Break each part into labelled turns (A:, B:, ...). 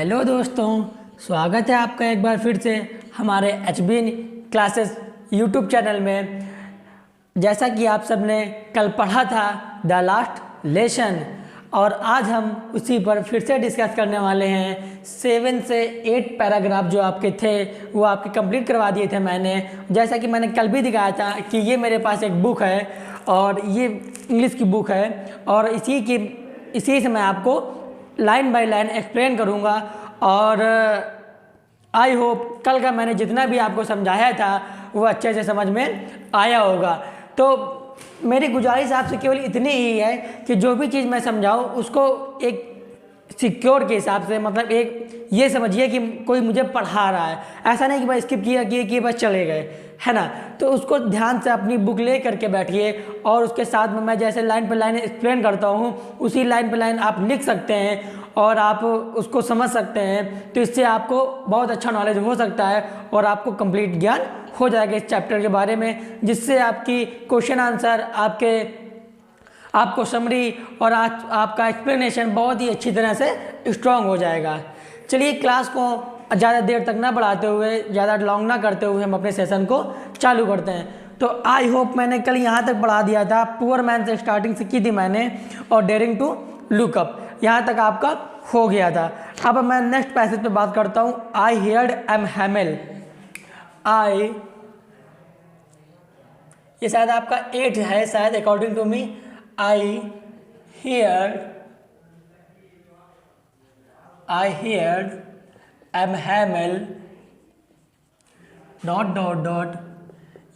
A: Hello दोस्तों, स्वागत है आपका एक बार फिर से हमारे HBN क्लासेस यूट्यूब चैनल में। जैसा कि आप सब ने कल पढ़ा था द लास्ट लेसन, और आज हम उसी पर फिर से डिस्कस करने वाले हैं। 7 से 8 पैराग्राफ जो आपके थे वो आपके कंप्लीट करवा दिए थे मैंने। जैसा कि मैंने कल भी दिखाया था कि ये मेरे पास एक बुक है और ये इंग्लिश की बुक है, और इसी से मैं आपको लाइन बाय लाइन एक्सप्लेन करूँगा। और आई होप कल का मैंने जितना भी आपको समझाया था वो अच्छे से समझ में आया होगा। तो मेरी गुजारिश आपसे केवल इतनी ही है कि जो भी चीज़ मैं समझाऊँ उसको एक सिक्योर के हिसाब से, मतलब एक ये समझिए कि कोई मुझे पढ़ा रहा है, ऐसा नहीं कि बस स्किप किया बस चले गए, है ना। तो उसको ध्यान से अपनी बुक ले करके बैठिए और उसके साथ में मैं जैसे लाइन पर लाइन एक्सप्लेन करता हूँ उसी लाइन पर लाइन आप लिख सकते हैं और आप उसको समझ सकते हैं। तो इससे आपको बहुत अच्छा नॉलेज हो सकता है और आपको कंप्लीट ज्ञान हो जाएगा इस चैप्टर के बारे में, जिससे आपकी क्वेश्चन आंसर, आपको समरी और आपका एक्सप्लेनेशन बहुत ही अच्छी तरह से स्ट्रांग हो जाएगा। चलिए, क्लास को ज़्यादा देर तक ना बढ़ाते हुए, ज़्यादा लॉन्ग ना करते हुए हम अपने सेशन को चालू करते हैं। तो आई होप मैंने कल यहाँ तक बढ़ा दिया था, पुअर मैन से स्टार्टिंग से की थी मैंने, और डेयरिंग टू लुक अप यहाँ तक आपका हो गया था। अब मैं नेक्स्ट पैसेज पे बात करता हूँ। I heard M Hamel. ये शायद आपका 8 है शायद, according to me. I heard M Hamel ...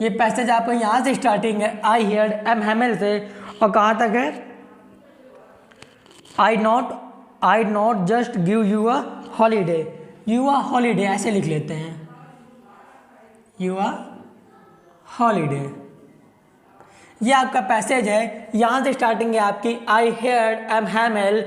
A: ये पैसेज आपका यहाँ से स्टार्टिंग है, I heard M Hamel से, और कहाँ तक है? I not just give you a holiday. You a holiday ऐसे लिख लेते हैं, you a holiday। ये आपका पैसेज है, यहाँ से स्टार्टिंग है आपकी आई हेयर्ड एम हैमेल ...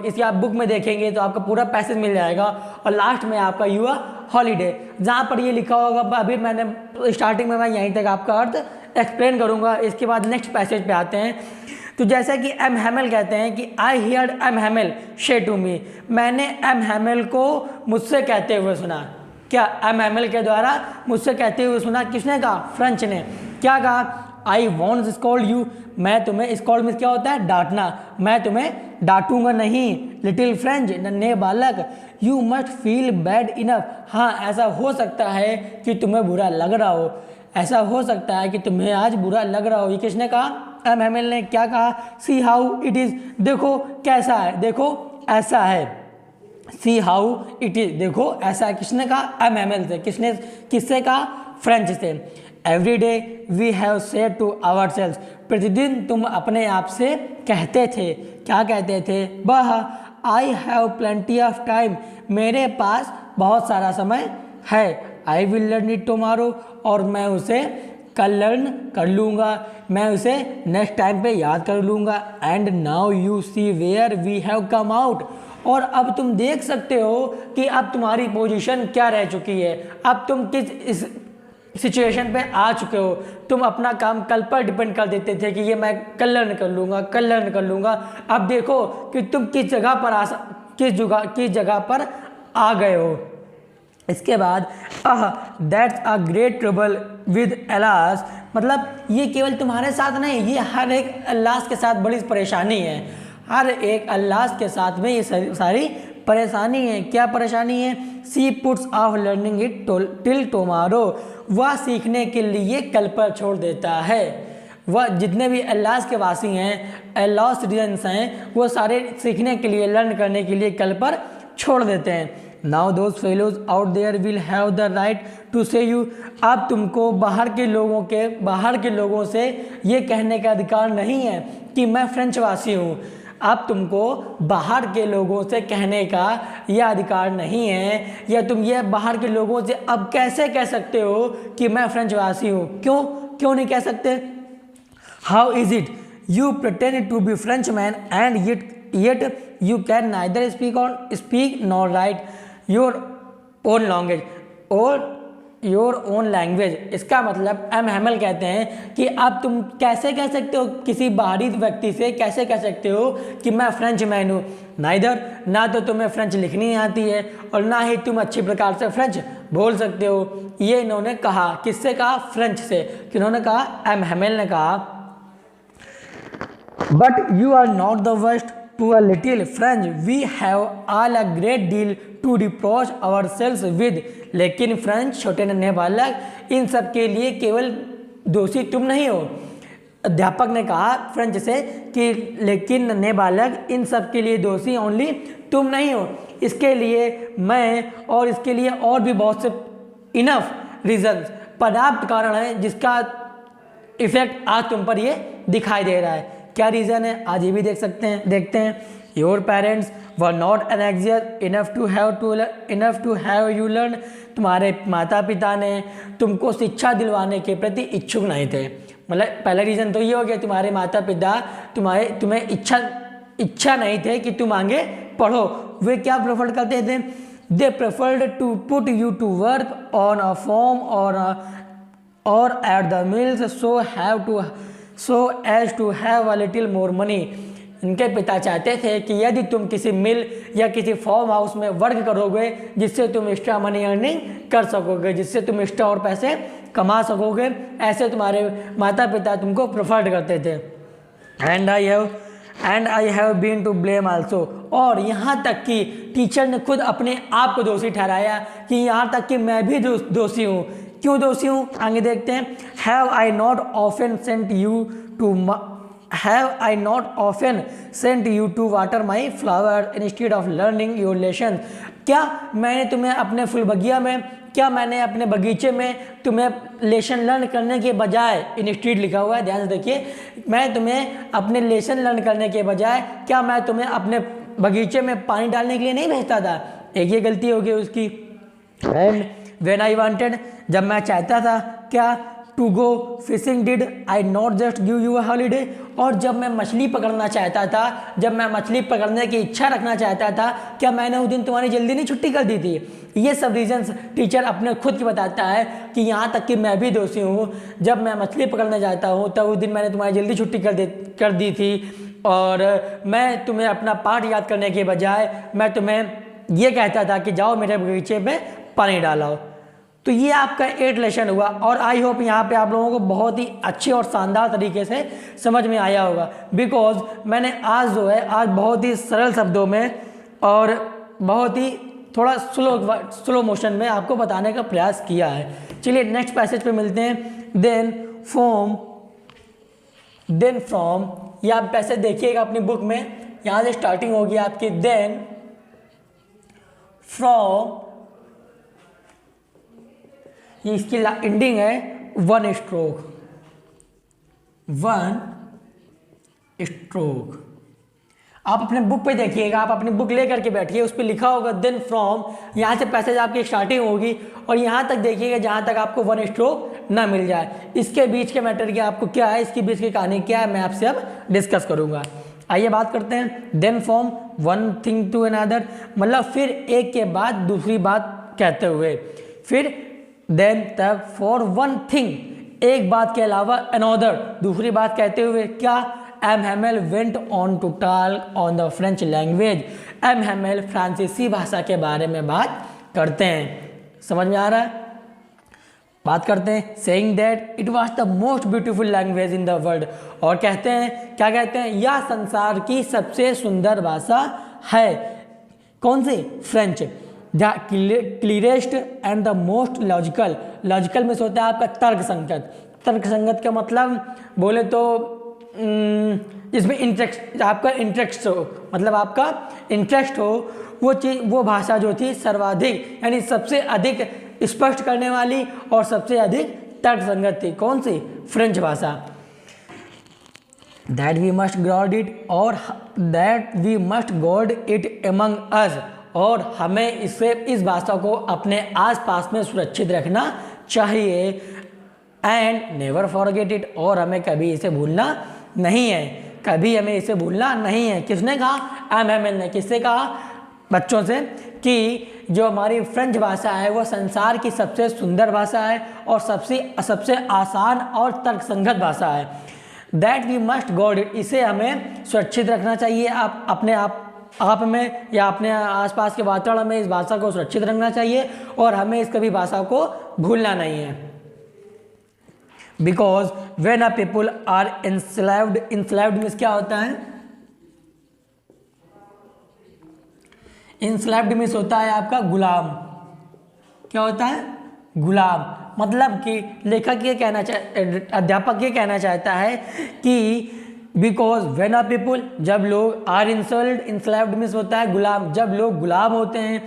A: इसी आप बुक में देखेंगे तो आपका पूरा पैसेज मिल जाएगा, और लास्ट में आपका यू आर हॉलीडे, जहाँ पर ये लिखा होगा अभी मैंने स्टार्टिंग में मैं यहीं तक आपका अर्थ एक्सप्लेन करूँगा। इसके बाद नेक्स्ट पैसेज पे आते हैं। तो जैसा कि एम हैमेल कहते हैं कि आई हियर्ड एम हैमेल शे टू मी, मैंने एम हैमेल को मुझसे कहते हुए सुना। क्या? एम हैमेल के द्वारा मुझसे कहते हुए सुना। किसने कहा? फ्रेंच ने। क्या कहा? आई वॉन्ट स्कॉल्ड यू, मैं तुम्हें, स्कॉल्ड में क्या होता है? डांटना, मैं तुम्हें डांटूंगा नहीं। लिटिल फ्रेंच, नन्हे बालक, you must feel bad enough, हाँ ऐसा हो सकता है कि तुम्हें बुरा लग रहा हो, ऐसा हो सकता है कि तुम्हें आज बुरा लग रहा हो। ये किसने कहा? एम हैमेल ने। क्या कहा? सी हाउ इट इज़, देखो कैसा है, देखो ऐसा है। सी हाउ इट इज़, देखो ऐसा है। किसने कहा? एम हैमेल से। किससे कहा? फ्रेंच से। Every day we have said to our selves, प्रतिदिन तुम अपने आप से कहते थे। क्या कहते थे? वह I have plenty of time, मेरे पास बहुत सारा समय है। I will learn it tomorrow, और मैं उसे कल लर्न कर लूँगा, मैं उसे नेक्स्ट टाइम पे याद कर लूँगा। And now you see where we have come out, और अब तुम देख सकते हो कि अब तुम्हारी पोजीशन क्या रह चुकी है, अब तुम किस इस सिचुएशन पे आ चुके हो। तुम अपना काम कल पर डिपेंड कर देते थे कि ये मैं कल लर्न कर लूँगा, अब देखो कि तुम किस जगह पर आ गए हो। इसके बाद that's a great trouble with alas, मतलब ये केवल तुम्हारे साथ नहीं, ये हर एक अल्लाह के साथ बड़ी परेशानी है। हर एक अल्लाह के साथ में ये सारी परेशानी है। क्या परेशानी है? She puts off learning it till tomorrow, वह सीखने के लिए कल पर छोड़ देता है। वह जितने भी अल्लाह के वासी हैं, अल्लाह सिटीजन्स हैं, वो सारे सीखने के लिए, लर्न करने के लिए कल पर छोड़ देते हैं। Now those fellows out there will have the right to say you, अब तुमको बाहर के लोगों से ये कहने का अधिकार नहीं है कि मैं फ्रेंच वासी हूँ। अब तुमको बाहर के लोगों से कहने का यह अधिकार नहीं है, या तुम ये बाहर के लोगों से अब कैसे कह सकते हो कि मैं फ्रेंच वासी हूँ? क्यों नहीं कह सकते? How is it you pretend to be French man and yet you can neither speak nor write your own language, और योर ओन लैंग्वेज। इसका मतलब एम हैमल कहते हैं कि अब तुम कैसे कह सकते हो, किसी बाहरी व्यक्ति से कैसे कह सकते हो कि मैं फ्रेंच मैन हूँ। नाइदर, ना तो तुम्हें फ्रेंच लिखनी आती है और ना ही तुम अच्छी प्रकार से फ्रेंच बोल सकते हो। ये इन्होंने कहा, किससे कहा? फ्रेंच से। किन्होंने कहा? एम हैमल ने कहा। But you are not the worst to a little French, we have all a great deal to reproach our selves with. लेकिन फ्रेंच छोटे नन्हे बालक, इन सब के लिए केवल दोषी तुम नहीं हो। अध्यापक ने कहा फ्रेंच से कि लेकिन नन्हे बालक, इन सब के लिए दोषी ओनली तुम नहीं हो। इसके लिए मैं और इसके लिए और भी बहुत से इनफ रीजंस, पर्याप्त कारण है जिसका इफेक्ट आज तुम पर ये दिखाई दे रहा है। क्या रीज़न है? आज ये भी देखते हैं। Your parents were not anxious enough to have you learn. तुम्हारे माता पिता ने तुमको शिक्षा दिलवाने के प्रति इच्छुक नहीं थे। मतलब पहला रीज़न तो ये हो गया, तुम्हारे माता पिता तुम्हें इच्छा नहीं थे कि तुम आगे पढ़ो। वे क्या प्रेफर करते थे? They preferred to put you to work on a farm और at the mills so as to have a little more money। इनके पिता चाहते थे कि यदि तुम किसी मिल या किसी फार्म हाउस में वर्क करोगे जिससे तुम एक्स्ट्रा मनी अर्निंग कर सकोगे, जिससे तुम एक्स्ट्रा और पैसे कमा सकोगे, ऐसे तुम्हारे माता पिता तुमको प्रेफर्ड करते थे। And I have been to blame also. और यहाँ तक कि टीचर ने खुद अपने आप को दोषी ठहराया कि यहाँ तक कि मैं भी दोषी हूँ। क्यों दोषी हूँ? आगे देखते हैं। Have I not often sent you to water my flower instead of learning your lesson. क्या मैंने तुम्हें अपने फुलबगिया में, क्या मैंने अपने बगीचे में तुम्हें लेसन लर्न करने के बजाय, इंस्टीड लिखा हुआ है ध्यान से देखिए, मैं तुम्हें अपने लेसन लर्न करने के बजाय क्या मैं तुम्हें अपने बगीचे में पानी डालने के लिए नहीं भेजता था? एक ये गलती हो गई उसकी। एंड व्हेन आई वांटेड, जब मैं चाहता था क्या, to go fishing did I not just give you a holiday. और जब मैं मछली पकड़ना चाहता था, जब मैं मछली पकड़ने की इच्छा रखना चाहता था, क्या मैंने उस दिन तुम्हारी जल्दी नहीं छुट्टी कर दी थी? ये सब रीजंस टीचर अपने खुद की बताता है कि यहाँ तक कि मैं भी दोषी हूँ। जब मैं मछली पकड़ना चाहता हूँ तब उस दिन मैंने तुम्हारी जल्दी छुट्टी कर दी थी, और मैं तुम्हें अपना पाठ याद करने के बजाय मैं तुम्हें ये कहता था कि जाओ मेरे बगीचे में पानी डालाओ। तो ये आपका 8 लेसन हुआ, और आई होप यहाँ पे आप लोगों को बहुत ही अच्छे और शानदार तरीके से समझ में आया होगा, बिकॉज मैंने आज बहुत ही सरल शब्दों में और बहुत ही थोड़ा स्लो मोशन में आपको बताने का प्रयास किया है। चलिए नेक्स्ट पैसेज पे मिलते हैं। देन फ्रॉम, ये आप पैसेज देखिएगा अपनी बुक में, यहाँ से स्टार्टिंग होगी आपकी देन फ्रॉम, ये इसकी एंडिंग है 1 स्ट्रोक। आप अपने बुक पे देखिएगा, आप अपनी बुक लेकर के बैठिए, उस पर लिखा होगा देन फ्रॉम, यहाँ से पैसेज आपकी स्टार्टिंग होगी और यहाँ तक देखिएगा जहाँ तक आपको 1 स्ट्रोक ना मिल जाए। इसके बीच के मैटर क्या आपको क्या है, इसके बीच की कहानी क्या है, मैं आपसे अब डिस्कस करूँगा। आइए बात करते हैं। Then from one thing to another, मतलब फिर एक के बाद दूसरी बात कहते हुए, फिर देन तब फॉर वन थिंग, एक बात के अलावा अनदर, दूसरी बात कहते हुए क्या, M Hamel went on to talk on the French language. M Hamel फ्रांसीसी भाषा के बारे में बात करते हैं। समझ में आ रहा है? बात करते हैं saying that it was the most beautiful language in the world, और कहते हैं क्या कहते हैं, यह संसार की सबसे सुंदर भाषा है। कौन सी? French. The clearest and the most logical, logical में होता है आपका तर्क संगत। तर्क संगत का मतलब बोले तो इसमें इंटरेस्ट, आपका इंटरेस्ट हो, मतलब आपका इंटरेस्ट हो, वो चीज़, वो भाषा जो थी सर्वाधिक यानी सबसे अधिक स्पष्ट करने वाली और सबसे अधिक तर्क संगत थी। कौन सी? फ्रेंच भाषा। That we must guard it, और that we must guard it among us, और हमें इस भाषा को अपने आसपास में सुरक्षित रखना चाहिए। एंड नेवर फॉरगेट इट, और हमें कभी इसे भूलना नहीं है, कभी हमें इसे भूलना नहीं है। किसने कहा? एम हैमल ने। किससे कहा? बच्चों से कि जो हमारी फ्रेंच भाषा है वो संसार की सबसे सुंदर भाषा है और सबसे आसान और तर्कसंगत भाषा है। That we must guard it, इसे हमें सुरक्षित रखना चाहिए, आप अपने आप में या अपने आसपास के वातावरण में इस भाषा को सुरक्षित रखना चाहिए और हमें इस कभी भाषा को भूलना नहीं है। Because when a people are enslaved means क्या होता है? इंस्लेव्ड मीन्स होता है आपका गुलाम। क्या होता है? गुलाम। मतलब कि लेखक ये कहना अध्यापक ये कहना चाहता है कि बिकॉज वेन आर पीपुल, जब लोग आर इंस्लेव्ड मीन्स होता है गुलाम, जब लोग गुलाम होते हैं,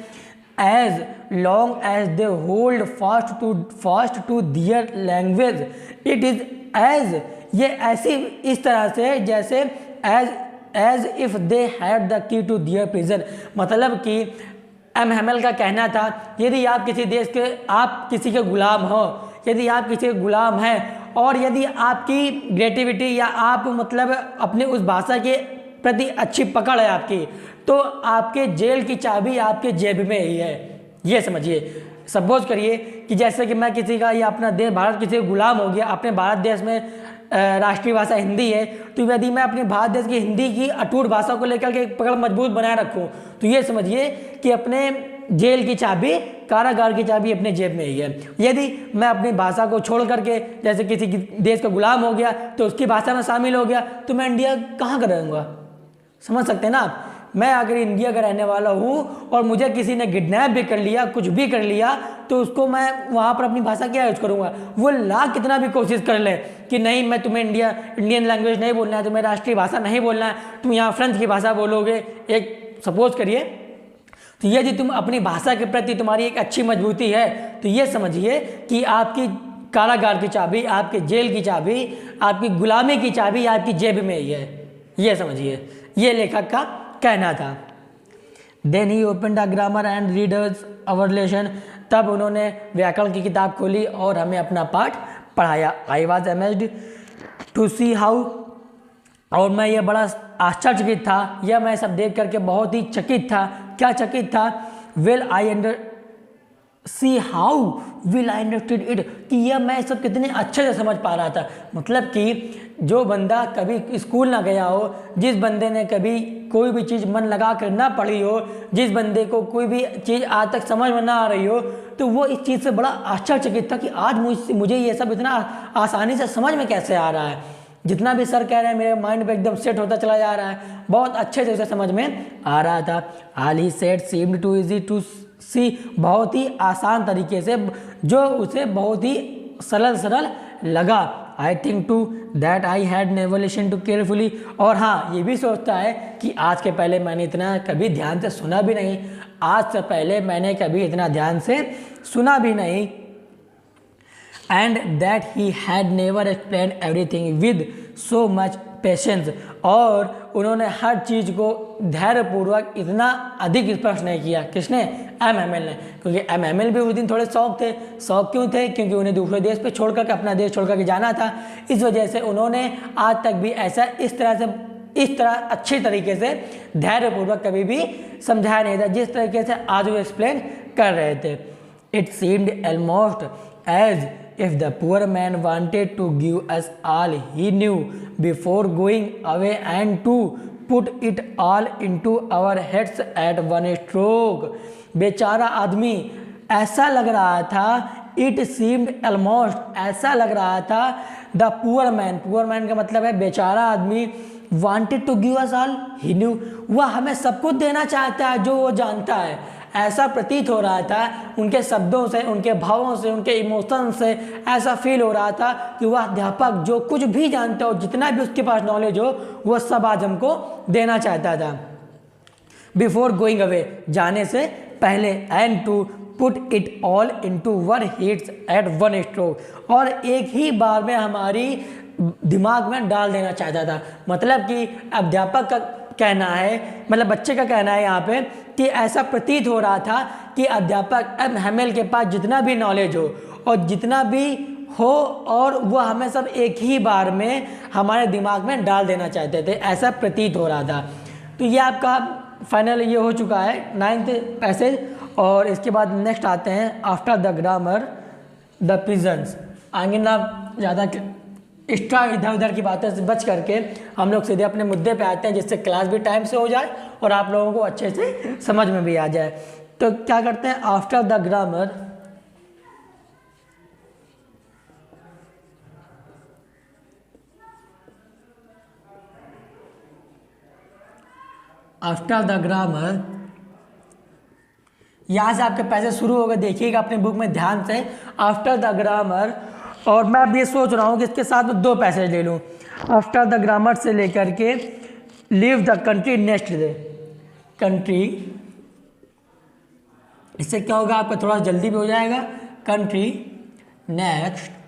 A: as long as they hold fast to their language it is as, ये ऐसी इस तरह से जैसे as if they had the key to their prison. मतलब कि एम हैमेल का कहना था यदि आप किसी देश के आप किसी के गुलाम हो, यदि आप किसी के गुलाम हैं और यदि आपकी क्रिएटिविटी या आप मतलब अपने उस भाषा के प्रति अच्छी पकड़ है आपकी, तो आपके जेल की चाबी आपके जेब में ही है। ये समझिए। सपोज करिए कि जैसे कि मैं किसी का या अपना देश भारत किसी का गुलाम हो गया, अपने भारत देश में राष्ट्रीय भाषा हिंदी है, तो यदि मैं अपने भारत देश की हिंदी की अटूट भाषा को लेकर के पकड़ मजबूत बनाए रखूं, तो ये समझिए कि अपने जेल की चाबी, कारागार की चाबी अपने जेब में ही है। यदि मैं अपनी भाषा को छोड़ करके जैसे किसी देश का गुलाम हो गया तो उसकी भाषा में शामिल हो गया, तो मैं इंडिया कहाँ का रहूँगा? समझ सकते हैं ना आप? मैं अगर इंडिया का रहने वाला हूँ और मुझे किसी ने किडनैप भी कर लिया, कुछ भी कर लिया, तो उसको मैं वहाँ पर अपनी भाषा क्या यूज करूँगा? वो लाख कितना भी कोशिश कर ले कि नहीं मैं तुम्हें इंडियन लैंग्वेज नहीं बोलना है, तुम्हें राष्ट्रीय भाषा नहीं बोलना है, तुम यहाँ फ्रेंच की भाषा बोलोगे, एक सपोज करिए, तो यदि तुम अपनी भाषा के प्रति तुम्हारी एक अच्छी मजबूती है, तो ये समझिए कि आपकी कारागार की चाबी, आपके जेल की चाबी, आपकी गुलामी की चाबी आपकी जेब में ही है। ये समझिए, ये लेखक का कहना था। Then he open the grammar and read us our lesson, तब उन्होंने व्याकरण की किताब खोली और हमें अपना पाठ पढ़ाया। I was amazed to see how, और मैं ये बड़ा आश्चर्यचकित था, यह मैं सब देख करके बहुत ही चकित था। क्या चकित था? विल आई अंडरस्टूड इट, कि यह मैं सब कितने अच्छे से समझ पा रहा था। मतलब कि जो बंदा कभी स्कूल ना गया हो, जिस बंदे ने कभी कोई भी चीज़ मन लगा कर ना पढ़ी हो, जिस बंदे को कोई भी चीज़ आज तक समझ में ना आ रही हो, तो वो इस चीज़ से बड़ा आश्चर्यचकित था कि आज मुझे ये सब इतना आसानी से समझ में कैसे आ रहा है। जितना भी सर कह रहे हैं मेरे माइंड पे एकदम सेट होता चला जा रहा है, बहुत अच्छे से उसे समझ में आ रहा था। All he said seemed too easy to see, बहुत ही आसान तरीके से, जो उसे बहुत ही सरल लगा। I think too that I had never listen to carefully, और हाँ ये भी सोचता है कि आज के पहले मैंने इतना कभी ध्यान से सुना भी नहीं, आज से पहले मैंने कभी इतना ध्यान से सुना भी नहीं। And that he had never explain everything with so much patience, और उन्होंने हर चीज़ को धैर्यपूर्वक इतना अधिक स्पष्ट नहीं किया। किसने? एम हैमेल ने, क्योंकि एम हैमेल भी उस दिन थोड़े शौक थे। शौक क्यों थे? क्योंकि उन्हें दूसरे देश पे छोड़ करके अपना देश छोड़ करके जाना था। इस वजह से उन्होंने आज तक भी ऐसा इस तरह अच्छी तरीके से धैर्यपूर्वक कभी भी समझाया नहीं था जिस तरीके से आज वो एक्सप्लेन कर रहे थे। It seemed almost as if the poor man wanted to give us all he knew before going away and to put it all into our heads at one stroke, बेचारा आदमी, ऐसा लग रहा था, it seemed almost, ऐसा लग रहा था, the poor man का मतलब है बेचारा आदमी, wanted to give us all he knew, वह हमें सब कुछ देना चाहता है जो वो जानता है। ऐसा प्रतीत हो रहा था उनके शब्दों से, उनके भावों से, उनके इमोशन से, ऐसा फील हो रहा था कि वह अध्यापक जो कुछ भी जानता हो, जितना भी उसके पास नॉलेज हो, वह सब आज हमको देना चाहता था। बिफोर गोइंग अवे, जाने से पहले, and to put it all into one hits at one stroke, और एक ही बार में हमारी दिमाग में डाल देना चाहता था। मतलब कि अध्यापक का कहना है, मतलब बच्चे का कहना है यहाँ पे, कि ऐसा प्रतीत हो रहा था कि अध्यापक एम हैमेल के पास जितना भी नॉलेज हो और जितना भी हो, और वह हमें सब एक ही बार में हमारे दिमाग में डाल देना चाहते थे, ऐसा प्रतीत हो रहा था। तो ये आपका फाइनल ये हो चुका है 9th पैसेज। और इसके बाद नेक्स्ट आते हैं after the grammar the pigeons. आगे ना ज़्यादा एक्स्ट्रा इधर उधर की बातों से बच करके हम लोग सीधे अपने मुद्दे पे आते हैं, जिससे क्लास भी टाइम से हो जाए और आप लोगों को अच्छे से समझ में भी आ जाए। तो क्या करते हैं, after the grammar after the grammar, यहाँ से आपके पैसे शुरू हो गए। देखिएगा अपने बुक में ध्यान से, आफ्टर द ग्रामर। और मैं अब ये सोच रहा हूँ कि इसके साथ में 2 पैसेज ले लूँ, आफ्टर द ग्रामर से लेकर के leave the country next day. Country, इससे क्या होगा, आपका थोड़ा जल्दी भी हो जाएगा। कंट्री नेक्स्ट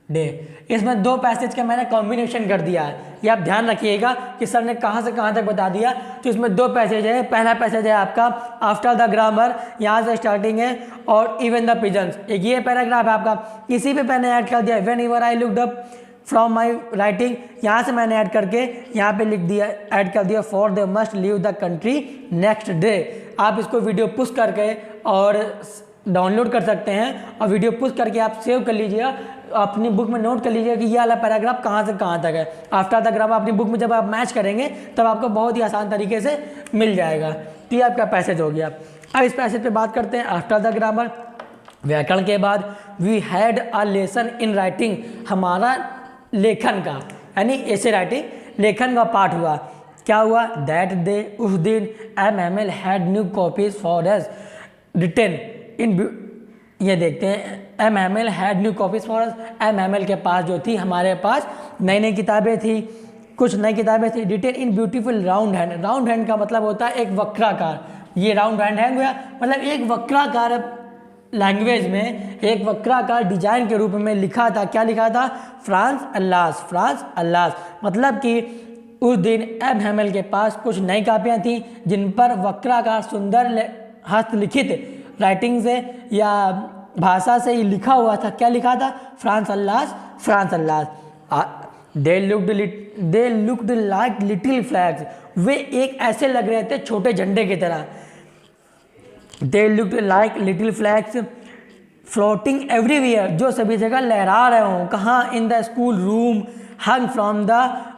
A: डे, इसमें 2 पैसेज का मैंने कॉम्बिनेशन कर दिया है। ये आप ध्यान रखिएगा कि सर ने कहाँ से कहाँ तक बता दिया। तो इसमें 2 पैसेज है। पहला पैसेज है आपका आफ्टर द ग्रामर, यहाँ से स्टार्टिंग है, और इवन द पिजन्स, एक ये पैराग्राफ है आपका, इसी पे मैंने ऐड कर दिया when ever I looked up from my writing, यहाँ से मैंने ऐड करके यहाँ पे लिख दिया, ऐड कर दिया for they must leave the country next day. आप इसको वीडियो पुश करके और डाउनलोड कर सकते हैं, और वीडियो पुश करके आप सेव कर लीजिएगा, अपनी बुक में नोट कर लीजिएगा कि ये वाला पैराग्राफ कहाँ से कहाँ तक है। आफ्टर द ग्रामर अपनी बुक में जब आप मैच करेंगे तब आपको बहुत ही आसान तरीके से मिल जाएगा। तो ये आपका पैसेज हो गया। अब इस पैसेज पे बात करते हैं, आफ्टर द ग्रामर व्याकरण के बाद we had a lesson in writing, हमारा लेखन का यानी ऐसे राइटिंग लेखन का पाठ हुआ। क्या हुआ, दैट डे, उस दिन MML had new copies for us written in, ये देखते हैं MML had new copies for us, MML के पास जो थी, हमारे पास नई नई किताबें थी, कुछ नई किताबें थी, written in beautiful round hand. Round hand का मतलब होता है एक वक्राकार, ये राउंड हैंड है गया, मतलब एक वक्राकार लैंग्वेज में, एक वक्राकार डिजाइन के रूप में लिखा था। क्या लिखा था, फ्रांस अल्लास, फ्रांस अल्लास, मतलब कि उस दिन MML के पास कुछ नई कापियाँ थीं जिन पर वक्राकार सुंदर हस्तलिखित राइटिंग से या भाषा से ही लिखा हुआ था। क्या लिखा था, France Alsace, France Alsace. They looked like little flags, वे एक ऐसे लग रहे थे छोटे झंडे की तरह। They looked like little flags floating everywhere, जो सभी जगह लहरा रहे हों। कहाँ, in the school room hung from the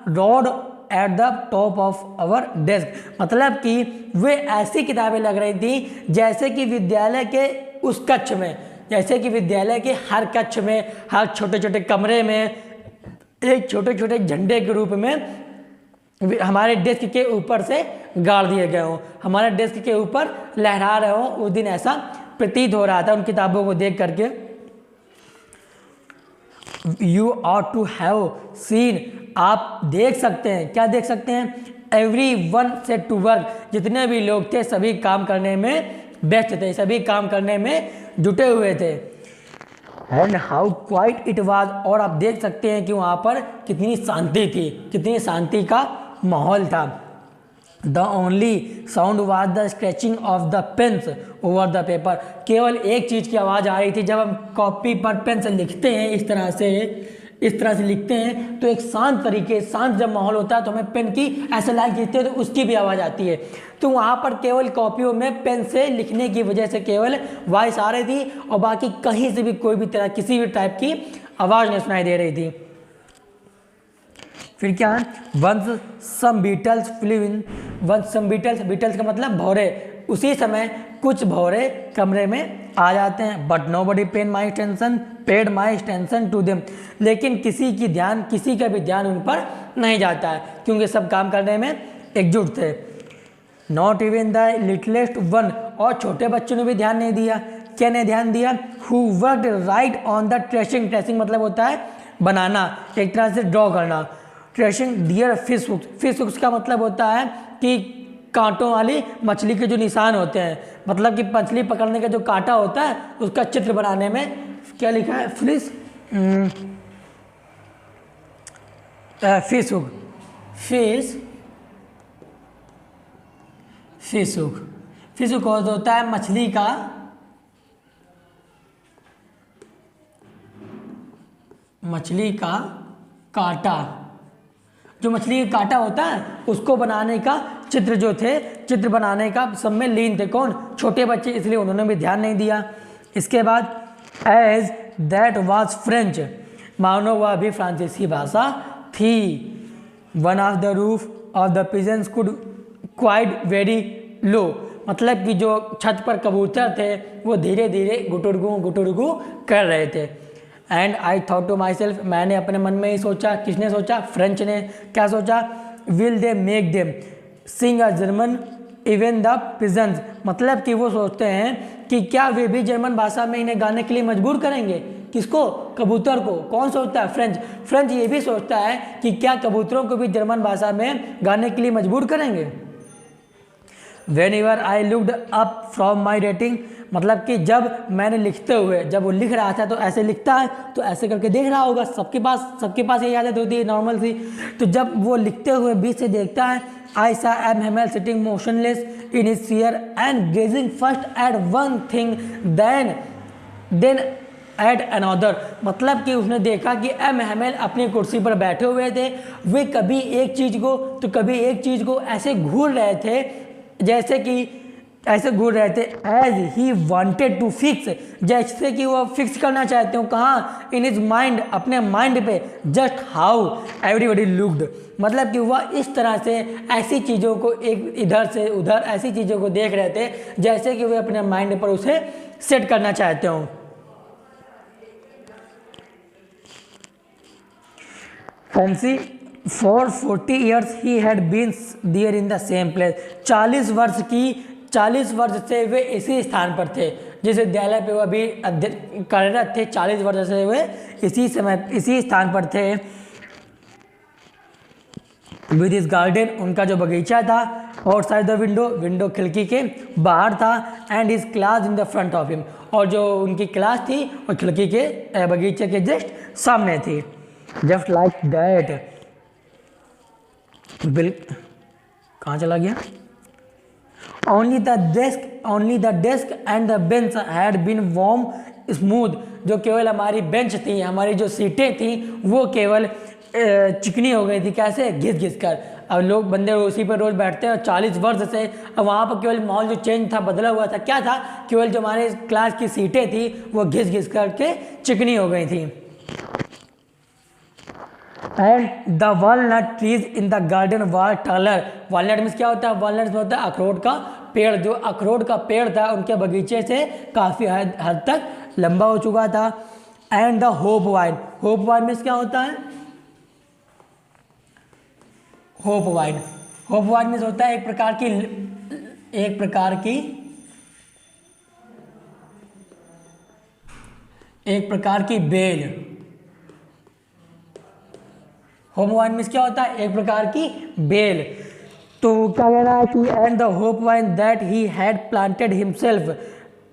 A: rod at the top of our desk, मतलब कि वे ऐसी किताबें लग रही थी जैसे कि विद्यालय के उस कक्ष में, जैसे कि विद्यालय के हर कक्ष में, हर छोटे छोटे कमरे में एक छोटे छोटे झंडे के रूप में हमारे डेस्क के ऊपर से गाड़ दिए गए हों, हमारे डेस्क के ऊपर लहरा रहे हों। उस दिन ऐसा प्रतीत हो रहा था उन किताबों को देख करके। You ought to have seen, आप देख सकते हैं, क्या देख सकते हैं, एवरीवन सेट टू वर्क, जितने भी लोग थे सभी काम करने में व्यस्त थे, सभी काम करने में जुटे हुए थे। And how quite it was, और आप देख सकते हैं कि वहाँ पर कितनी शांति थी, कितनी शांति का माहौल था। The only sound was the scratching of the pens over the paper, केवल एक चीज़ की आवाज़ आ रही थी, जब हम कॉपी पर पेन से लिखते हैं इस तरह से लिखते हैं तो एक शांत तरीके, शांत जब माहौल होता है तो हमें पेन की ऐसे लाइन खींचते हैं तो उसकी भी आवाज़ आती है। तो वहाँ पर केवल कॉपियों में पेन से लिखने की वजह से केवल वॉइस आ रही थी, और बाकी कहीं से भी कोई भी तरह किसी भी टाइप की आवाज़ नहीं सुनाई दे रही थी। फिर क्या है, वंस सम बीटल्स फ्लेव इन, वंस सम बीटल्स का मतलब भौरे, उसी समय कुछ भौरे कमरे में आ जाते हैं। But nobody paid my attention to them, लेकिन किसी का भी ध्यान उन पर नहीं जाता है, क्योंकि सब काम करने में एकजुट थे। Not even the littlest one, और छोटे बच्चों ने भी ध्यान नहीं दिया। क्या ने ध्यान दिया, who worked right on the tracing, tracing मतलब होता है बनाना, एक तरह से ड्रॉ करना। ट्रेसिंग डियर फिश हुक्स का मतलब होता है कि कांटों वाली मछली के जो निशान होते हैं, मतलब कि मछली पकड़ने का जो कांटा होता है उसका चित्र बनाने में क्या लिखा है, फिश हुक, फिश हुक होता है मछली का कांटा, जो मछली का कांटा होता है उसको बनाने का चित्र जो थे, चित्र बनाने का सब में लीन थे। कौन? छोटे बच्चे, इसलिए उन्होंने भी ध्यान नहीं दिया। इसके बाद एज दैट वाज फ्रेंच, मानो वह भी फ्रांसीसी भाषा थी। One of the roof of the pigeons could quite very low, मतलब कि जो छत पर कबूतर थे वो धीरे धीरे गुटुरगू कर रहे थे। And I thought to my self, मैंने अपने मन में ही सोचा। किसने सोचा? फ्रेंच ने। क्या सोचा? Will they make them sing a German even the pigeons, मतलब कि वो सोचते हैं कि क्या वे भी जर्मन भाषा में इन्हें गाने के लिए मजबूर करेंगे। किसको? कबूतर को। कौन सोचता है? फ्रेंच। फ्रेंच ये भी सोचता है कि क्या कबूतरों को भी जर्मन भाषा में गाने के लिए मजबूर करेंगे। When ever I looked up from my rating, मतलब कि जब मैंने लिखते हुए, जब वो लिख रहा था तो ऐसे लिखता है तो ऐसे करके देख रहा होगा। सबके पास ये आदत होती है नॉर्मल सी। तो जब वो लिखते हुए बीच से देखता है, I saw M Hamel sitting motionless in his chair and gazing first at one thing then at another, मतलब कि उसने देखा कि एम हेमल अपनी कुर्सी पर बैठे हुए थे। वे कभी एक चीज़ को तो कभी एक चीज़ को ऐसे घूर रहे थे, जैसे कि ऐसे घूर रहे थे as he wanted to fix, जैसे कि वो फिक्स करना चाहते हो। कहाँ? इन हिज माइंड, अपने माइंड पे। जस्ट हाउ एवरीबडी लुक्ड, मतलब कि वह इस तरह से ऐसी चीज़ों को एक इधर से उधर ऐसी चीज़ों को देख रहे थे जैसे कि वे अपने माइंड पर उसे सेट करना चाहते हो। Fancy for 40 years he had been there in the same place, 40 वर्ष से वे इसी स्थान पर थे, जिस विद्यालय पे वह भी कार्यरत थे। 40 वर्ष से वे इसी स्थान पर थे। विद इस गार्डन, उनका जो बगीचा था, और साइड द विंडो खिड़की के बाहर था, and his class in the front of him, और जो उनकी क्लास थी और खिड़की के बगीचे के जस्ट सामने थी। जस्ट लाइक दैट कहाँ चला गया? Only the desk and the bench had been warm smooth, जो केवल हमारी बेंच थी, हमारी जो सीटें थी वो केवल चिकनी हो गई थी। कैसे? घिस कर। अब लोग बंदे उसी पर रोज बैठते हैं, और 40 वर्ष से अब वहाँ पर केवल माहौल जो चेंज था, बदला हुआ था। क्या था? केवल जो हमारे क्लास की सीटें थी वो घिस करके चिकनी हो गई थी। And the walnut trees in the garden were taller, walnut means क्या होता है? वॉलनट में होता है अखरोट का पेड़। जो अखरोट का पेड़ था उनके बगीचे से काफ़ी हद तक लंबा हो चुका था। And the hope wine means क्या होता है? होप वाइन मीन्स होता है एक प्रकार की बेल। होप वाइन मीन्स क्या होता है? एक प्रकार की बेल। तो क्या कह रहा है कि and the hope wine that he had planted himself,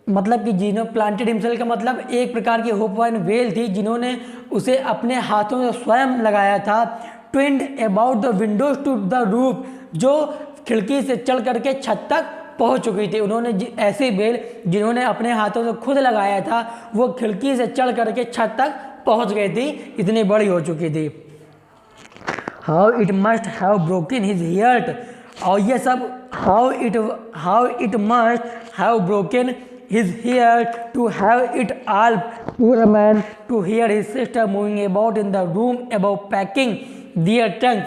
A: मतलब कि जिन्होंने प्लांटेड हिमसेल्फ का मतलब एक प्रकार की होप वाइन बेल थी जिन्होंने उसे अपने हाथों से स्वयं लगाया था। Twined about the windows to the roof, जो खिड़की से चढ़ करके छत तक पहुंच चुकी थी। उन्होंने ऐसी बेल जिन्होंने अपने हाथों से खुद लगाया था वो खिड़की से चढ़ करके छत तक पहुंच गई थी, इतनी बड़ी हो चुकी थी। How it must have broken his heart, और ये सब how it must have broken his heart to have it all poor man to hear his sister moving about in the room about packing their tongues,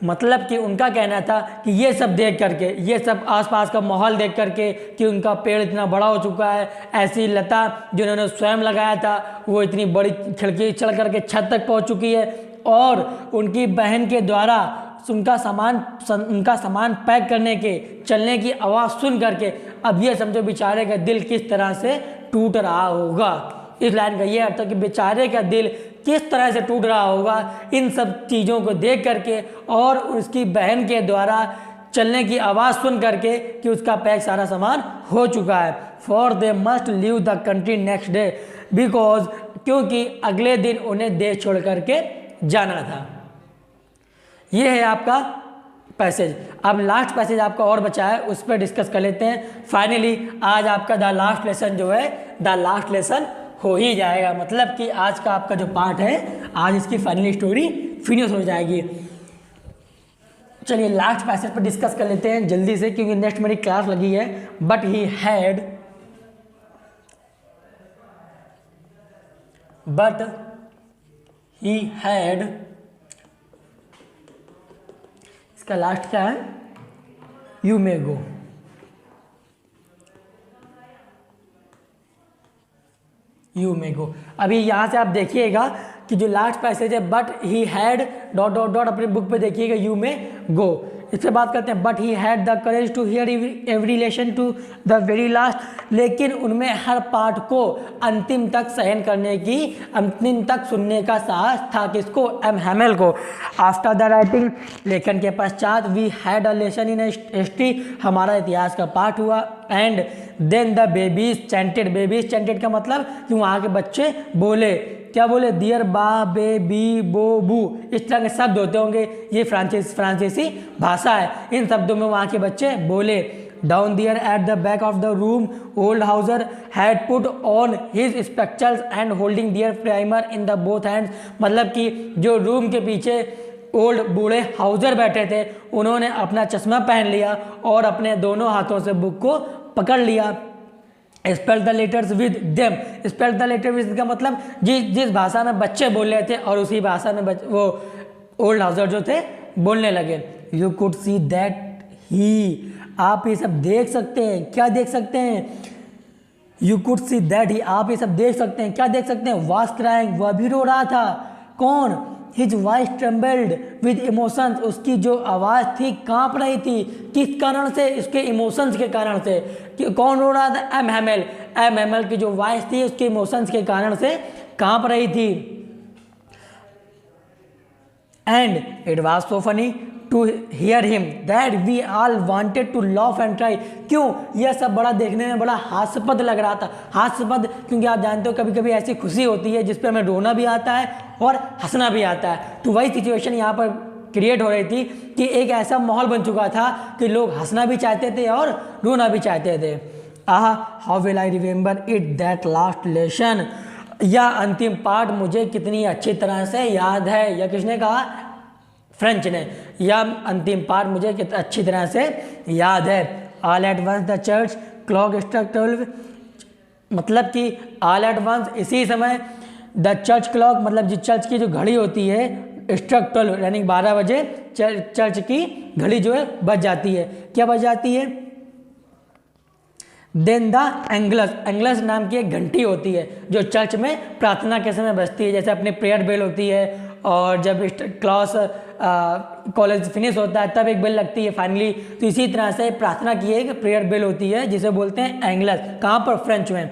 A: मतलब कि उनका कहना था कि ये सब देख करके, ये सब आसपास का माहौल देख करके कि उनका पेड़ इतना बड़ा हो चुका है, ऐसी लता जिन्होंने स्वयं लगाया था वो इतनी बड़ी खिड़की चढ़ करके छत तक पहुंच चुकी है, और उनकी बहन के द्वारा उनका सामान पैक करने के चलने की आवाज़ सुन करके अब ये समझो बेचारे का दिल किस तरह से टूट रहा होगा। इस लाइन का ये अर्थ है कि बेचारे का दिल किस तरह से टूट रहा होगा इन सब चीज़ों को देख करके और उसकी बहन के द्वारा चलने की आवाज़ सुन करके कि उसका पैक सारा सामान हो चुका है। For they must leave the country next day, because क्योंकि अगले दिन उन्हें देश छोड़ करके जाना था। ये है आपका पैसेज। अब लास्ट पैसेज आपका और बचा है, उस पर डिस्कस कर लेते हैं। फाइनली आज आपका द लास्ट लेसन जो है द लास्ट लेसन हो ही जाएगा, मतलब कि आज का आपका जो पार्ट है आज इसकी फाइनल स्टोरी फिनिश हो जाएगी। चलिए लास्ट पैसेज पर डिस्कस कर लेते हैं जल्दी से, क्योंकि नेक्स्ट मेरी क्लास लगी है। बट ही हैड इसका लास्ट क्या है, you may go. You may गो। अभी यहाँ से आप देखिएगा कि जो लास्ट पैसेज है, but he had dot dot dot, अपने बुक पे देखिएगा यू मे गो। इससे बात करते हैं, but he had the courage to hear every lesson to the very last, लेकिन उनमें हर पाठ को अंतिम तक सहन करने की, अंतिम तक सुनने का साहस था। किसको? एम हैमेल को। आफ्टर द राइटिंग, लेखन के पश्चात, we had a lesson in history, हमारा इतिहास का पाठ हुआ। And then the babies chanted, babies chanted का मतलब कि वहाँ के बच्चे बोले, क्या बोले? दियर, बा, बे, बी, बो, बू, इस तरह के शब्द होते होंगे। ये फ्रांसीसी भाषा है। इन शब्दों में वहाँ के बच्चे बोले। Down there at the back of the room, old Hauser had put on his spectres and holding their primer in the both hands, मतलब कि जो रूम के पीछे ओल्ड बूढ़े हाउसर बैठे थे, उन्होंने अपना चश्मा पहन लिया और अपने दोनों हाथों से बुक को पकड़ लिया। Spell the letters with them, spell the letter with का मतलब जिस भाषा में बच्चे बोल रहे थे और उसी भाषा में वो ओल्ड हाउसर जो थे बोलने लगे। You could see that he, आप ये सब देख सकते हैं। क्या देख सकते हैं? You could see that he, आप ये सब देख सकते हैं। क्या देख सकते हैं? वाज क्राइंग, वह भी रो रहा था। कौन? His voice trembled with emotions, उसकी जो आवाज़ थी कांप रही थी। किस कारण से? इसके इमोशंस के कारण से। कि कौन रो रहा था? M Hamel. एम हैमेल की जो वॉइस थी उसके इमोशंस के कारण से कांप रही थी। And it was so funny to hear him that we all wanted to laugh and try. क्यों? यह सब बड़ा देखने में बड़ा हास्यास्पद लग रहा था। हास्यास्पद क्योंकि आप जानते हो कभी कभी ऐसी खुशी होती है जिस पे हमें रोना भी आता है और हंसना भी आता है। तो वही सिचुएशन यहाँ पर क्रिएट हो रही थी कि एक ऐसा माहौल बन चुका था कि लोग हंसना भी चाहते थे और रोना भी चाहते थे। How will I remember it that last lesson, यह अंतिम पाठ मुझे कितनी अच्छी तरह से याद है। यह किसने कहा? फ्रेंच ने। यह अंतिम पार्ट मुझे कितना अच्छी तरह से याद है। All at once the church clock struck 12, मतलब कि ऑल एट वंस, इसी समय, द चर्च क्लॉक मतलब जिस चर्च की जो घड़ी होती है, स्ट्रक 12 यानी 12 बजे चर्च की घड़ी जो है बज जाती है। क्या बज जाती है? देन द एंगलस, एंगलस नाम की एक घंटी होती है जो चर्च में प्रार्थना के समय बजती है। जैसे अपनी प्रेयर बेल होती है और जब क्लास कॉलेज फिनिश होता है तब एक बेल लगती है फाइनली। तो इसी तरह से प्रार्थना की एक प्रेयर बेल होती है जिसे बोलते हैं एंगलस। कहाँ पर? फ्रेंच में।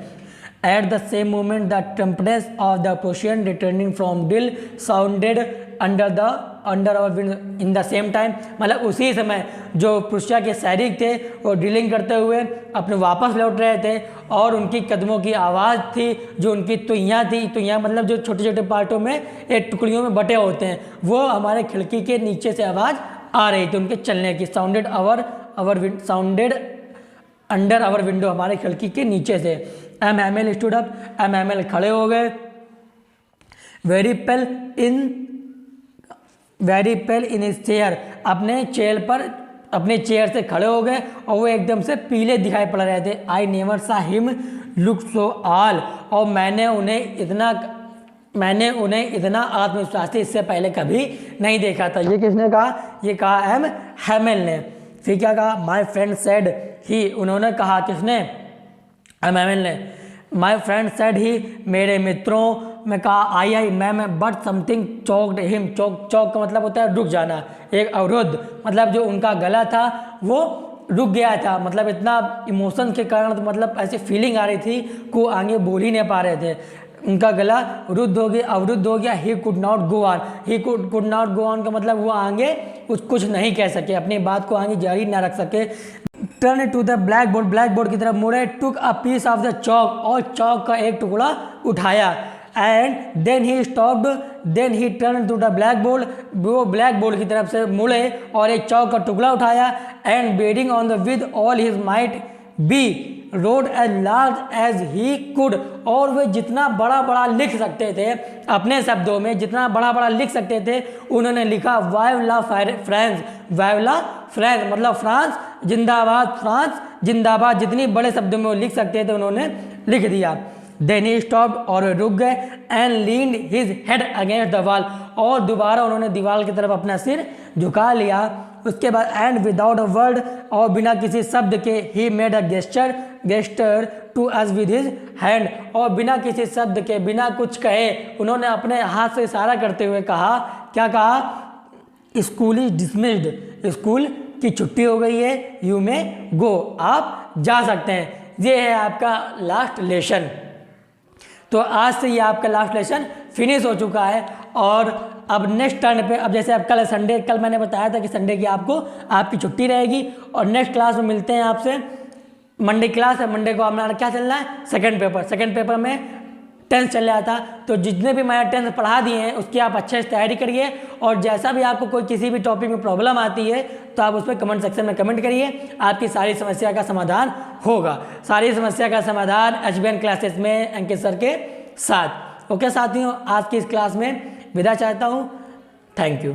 A: At the same moment the trumpets of the Prussian returning from drill sounded under our window in the same time, मतलब उसी समय जो प्रुशिया के सैनिक थे वो ड्रिलिंग करते हुए अपने वापस लौट रहे थे और उनकी कदमों की आवाज़ थी, जो उनकी तुइयाँ थी, तुइयाँ मतलब जो छोटे छोटे पार्टों में एक टुकड़ियों में बटे होते हैं, वो हमारे खिड़की के नीचे से आवाज़ आ रही थी उनके चलने की। Sounded sounded under our window, हमारे खिड़की के नीचे से। M Hamel stood up, M Hamel खड़े हो गए। Very pale in his chair, अपने चेयर से खड़े हो गए और वो एकदम से पीले दिखाई पड़ रहे थे। आई नेवर सा हिम लुक सो ऑल, और मैंने उन्हें इतना आत्मविश्वासी इससे पहले कभी नहीं देखा था। ये किसने कहा? ये कहा एम हैमेल ने। फिर क्या कहा? माई फ्रेंड सेड ही, उन्होंने कहा, किसने? एम हैमेल ने। माई फ्रेंड सेड ही, मेरे मित्रों में कहा आई मैं, बट समथिंग चौक्ड हिम। चौक का मतलब होता है रुक जाना, एक अवरुद्ध, मतलब जो उनका गला था वो रुक गया था, मतलब इतना इमोशन के कारण, तो मतलब ऐसी फीलिंग आ रही थी को आगे बोल ही नहीं पा रहे थे, उनका गला अवरुद्ध हो गया। He could not go on, he could not go on का मतलब वो आगे कुछ नहीं कह सके, अपनी बात को आगे जारी ना रख सके। Turn to the blackboard की तरफ मुड़े। Took a piece of the chalk, और चौक का एक टुकड़ा उठाया। And then he stopped, then he turn to the blackboard, वो ब्लैक बोर्ड की तरफ से मुड़े और एक चौक का टुकड़ा उठाया। And bearing on the with all his might be wrote as large as he could, और वे जितना बड़ा बड़ा लिख सकते थे, अपने शब्दों में जितना बड़ा बड़ा लिख सकते थे उन्होंने लिखा वाइव ला फ्रांस, वाइव ला फ्रांस मतलब फ्रांस जिंदाबाद, फ्रांस जिंदाबाद, जितनी बड़े शब्दों में वो लिख सकते थे उन्होंने लिख दिया। देन ही स्टॉप्ड, और वे रुक गए, and leaned his head against the wall, और दोबारा उन्होंने दीवार की तरफ अपना सिर झुका लिया। उसके बाद एंड विदाउट अ वर्ड, और बिना किसी शब्द के ही made a gesture to us with his hand, और बिना किसी शब्द के बिना कुछ कहे उन्होंने अपने हाथ से इशारा करते हुए कहा, क्या कहा, स्कूल इज डिसमिस्ड, स्कूल की छुट्टी हो गई है, यू में गो, आप जा सकते हैं। ये है आपका लास्ट लेसन। तो आज से ये आपका लास्ट लेसन फिनिश हो चुका है, और अब नेक्स्ट टर्न पे, अब जैसे अब कल संडे, कल मैंने बताया था कि संडे की आपकी छुट्टी रहेगी, और नेक्स्ट क्लास में मिलते हैं आपसे। मंडे क्लास है, मंडे को हमारा क्या चलना है, सेकंड पेपर में टेंथ चल रहा था, तो जितने भी मैंने टेंथ पढ़ा दिए हैं उसकी आप अच्छे से तैयारी करिए, और जैसा भी आपको कोई किसी भी टॉपिक में प्रॉब्लम आती है तो आप उस पर कमेंट सेक्शन में कमेंट करिए, आपकी सारी समस्या का समाधान होगा। सारी समस्या का समाधान HBN क्लासेस में अंकित सर के साथ। ओके साथियों, आज की इस क्लास में विदा चाहता हूँ। Thank you.